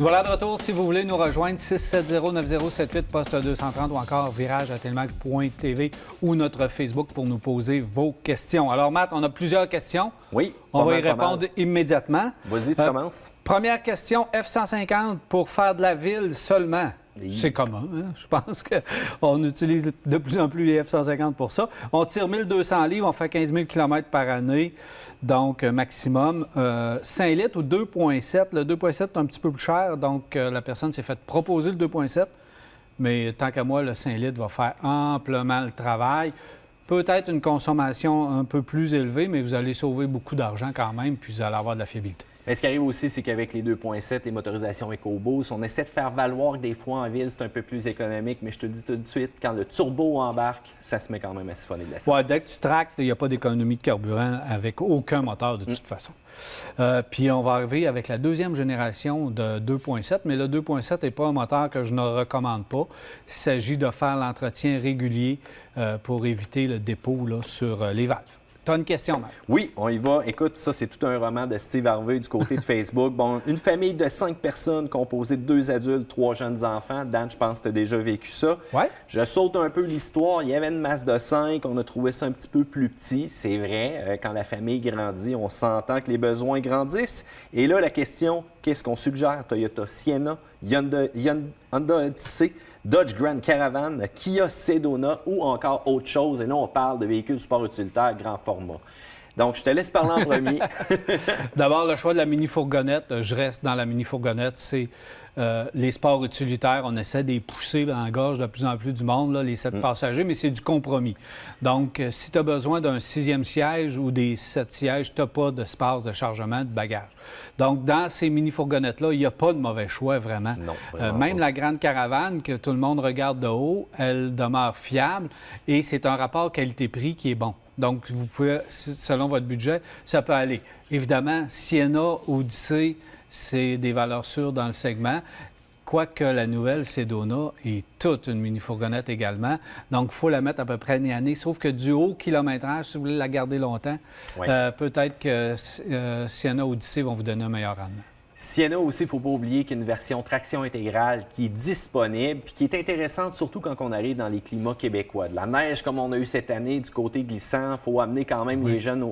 Voilà de retour. Si vous voulez nous rejoindre, 670-9078, poste 230 ou encore virage@telmac.tv ou notre Facebook pour nous poser vos questions. Alors, Matt, on a plusieurs questions. Oui. On va y répondre immédiatement. Vas-y, tu commences. Première question, F-150 pour faire de la ville seulement. Oui. C'est commun, hein? Je pense qu'on utilise de plus en plus les F-150 pour ça. On tire 1200 livres, on fait 15 000 km par année, donc maximum. 5 litres ou 2,7. Le 2,7 est un petit peu plus cher, donc la personne s'est fait proposer le 2,7. Mais tant qu'à moi, le 5 litres va faire amplement le travail. Peut-être une consommation un peu plus élevée, mais vous allez sauver beaucoup d'argent quand même, puis vous allez avoir de la fiabilité. Mais ce qui arrive aussi, c'est qu'avec les 2.7, les motorisations EcoBoost, on essaie de faire valoir que des fois en ville, c'est un peu plus économique, mais je te dis tout de suite, quand le turbo embarque, ça se met quand même à siphonner de l'essence. Oui, dès que tu tractes, il n'y a pas d'économie de carburant avec aucun moteur de toute façon. Puis on va arriver avec la deuxième génération de 2.7, mais le 2.7 n'est pas un moteur que je ne recommande pas. Il s'agit de faire l'entretien régulier pour éviter le dépôt là, sur les valves. Tu as une question, Marc? Oui, on y va. Écoute, ça, c'est tout un roman de Steve Harvey du côté de Facebook. Bon, une famille de 5 personnes composée de 2 adultes, 3 jeunes enfants. Dan, je pense que tu as déjà vécu ça. Oui. Je saute un peu l'histoire. Il y avait une masse de 5. On a trouvé ça un petit peu plus petit. C'est vrai, quand la famille grandit, on s'entend que les besoins grandissent. Et là, la question, qu'est-ce qu'on suggère? Toyota Sienna, Honda Odyssey, Dodge Grand Caravan, Kia Sedona ou encore autre chose. Et là, on parle de véhicules sport utilitaires grand format. Donc, je te laisse parler en premier. D'abord, le choix de la mini-fourgonnette. Je reste dans la mini-fourgonnette. C'est les sports utilitaires. On essaie de les pousser dans la gorge de plus en plus du monde, là, les 7 passagers, mais c'est du compromis. Donc, si tu as besoin d'un 6e siège ou des 7 sièges, tu n'as pas d'espace de chargement de bagages. Donc, dans ces mini-fourgonnettes-là, il n'y a pas de mauvais choix, vraiment. Non, même pas. la grande caravane que tout le monde regarde de haut, elle demeure fiable et c'est un rapport qualité-prix qui est bon. Donc, vous pouvez, selon votre budget, ça peut aller. Évidemment, Sienna, Odyssey, c'est des valeurs sûres dans le segment. Quoique la nouvelle Sedona est toute une mini-fourgonnette également. Donc, il faut la mettre à peu près année. Sauf que du haut kilométrage, si vous voulez la garder longtemps, Oui. peut-être que Sienna Odyssey vont vous donner un meilleur rendement. Sienna aussi, il ne faut pas oublier qu'il y a une version traction intégrale qui est disponible puis qui est intéressante, surtout quand on arrive dans les climats québécois. De la neige, comme on a eu cette année, du côté glissant, il faut amener quand même les jeunes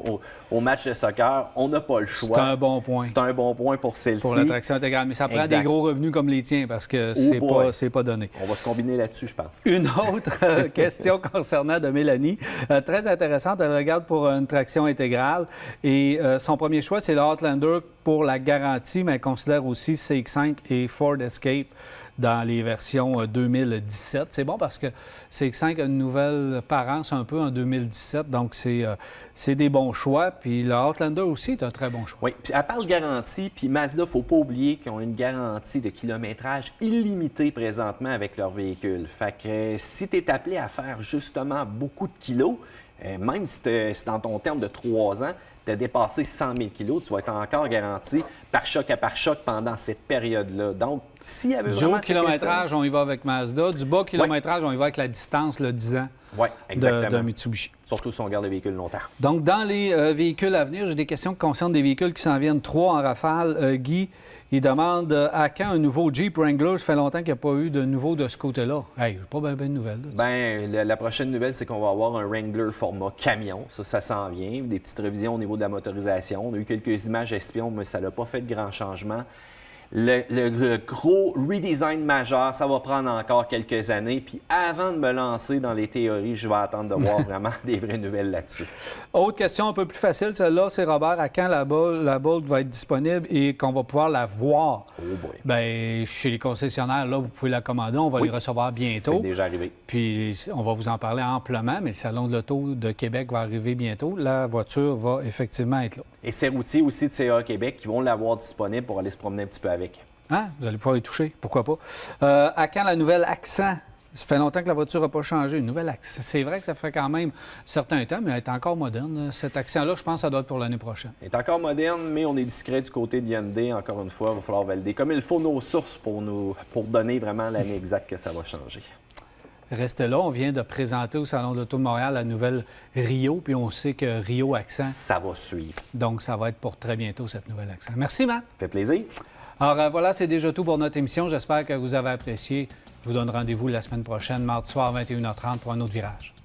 au match de soccer. On n'a pas le choix. C'est un bon point. C'est un bon point pour celle-ci. Pour la traction intégrale. Mais ça prend des gros revenus comme les tiens parce que c'est pas donné. On va se combiner là-dessus, je pense. Une autre question concernant de Mélanie. Très intéressante. Elle regarde pour une traction intégrale. Et son premier choix, c'est le Outlander pour la garantie, mais elle considère aussi CX-5 et Ford Escape dans les versions 2017. C'est bon parce que CX-5 a une nouvelle apparence un peu en 2017, donc c'est des bons choix. Puis le Outlander aussi est un très bon choix. Oui, puis à part de garantie, puis Mazda, il ne faut pas oublier qu'ils ont une garantie de kilométrage illimitée présentement avec leur véhicule. Fait que si tu es appelé à faire justement beaucoup de kilos, même si c'est dans ton terme de 3 ans, tu as dépassé 100 000 kilos, tu vas être encore garanti par choc à par choc pendant cette période-là. Donc, s'il y avait du vraiment haut kilométrage, on y va avec Mazda. Du bas kilométrage, on y va avec la distance, le 10 ans de Mitsubishi. Surtout si on garde le véhicule longtemps. Donc, dans les véhicules à venir, j'ai des questions qui concernent des véhicules qui s'en viennent 3 en rafale. Guy, il demande à quand un nouveau Jeep Wrangler? Ça fait longtemps qu'il n'y a pas eu de nouveau de ce côté-là. Hey, pas bien de nouvelles. Bien, la prochaine nouvelle, c'est qu'on va avoir un Wrangler format camion. Ça s'en vient. Des petites révisions au niveau de la motorisation. On a eu quelques images espions, mais ça n'a pas fait de grands changements. Le gros redesign majeur, ça va prendre encore quelques années. Puis avant de me lancer dans les théories, je vais attendre de voir vraiment des vraies nouvelles là-dessus. Autre question un peu plus facile, celle-là, c'est Robert, à quand la Bolt va être disponible et qu'on va pouvoir la voir? Oh boy. Bien, chez les concessionnaires, là, vous pouvez la commander. On va les recevoir bientôt. C'est déjà arrivé. Puis on va vous en parler amplement, mais le Salon de l'Auto de Québec va arriver bientôt. La voiture va effectivement être là. Et ces routiers aussi de CA Québec qui vont l'avoir disponible pour aller se promener un petit peu avec. Ah, vous allez pouvoir y toucher, pourquoi pas. À quand la nouvelle Accent? Ça fait longtemps que la voiture n'a pas changé. Une nouvelle Accent. C'est vrai que ça fait quand même un certain temps, mais elle est encore moderne. Cet Accent-là, je pense que ça doit être pour l'année prochaine. Elle est encore moderne, mais on est discret du côté de Hyundai. Encore une fois, il va falloir valider comme il faut nos sources pour donner vraiment l'année exacte que ça va changer. Restez là, on vient de présenter au Salon de l'Auto de Montréal la nouvelle Rio, puis on sait que Rio Accent, ça va suivre. donc ça va être pour très bientôt cette nouvelle Accent. Merci, Matt. Ça fait plaisir. Alors voilà, c'est déjà tout pour notre émission. J'espère que vous avez apprécié. Je vous donne rendez-vous la semaine prochaine, mardi soir, 21h30, pour un autre virage.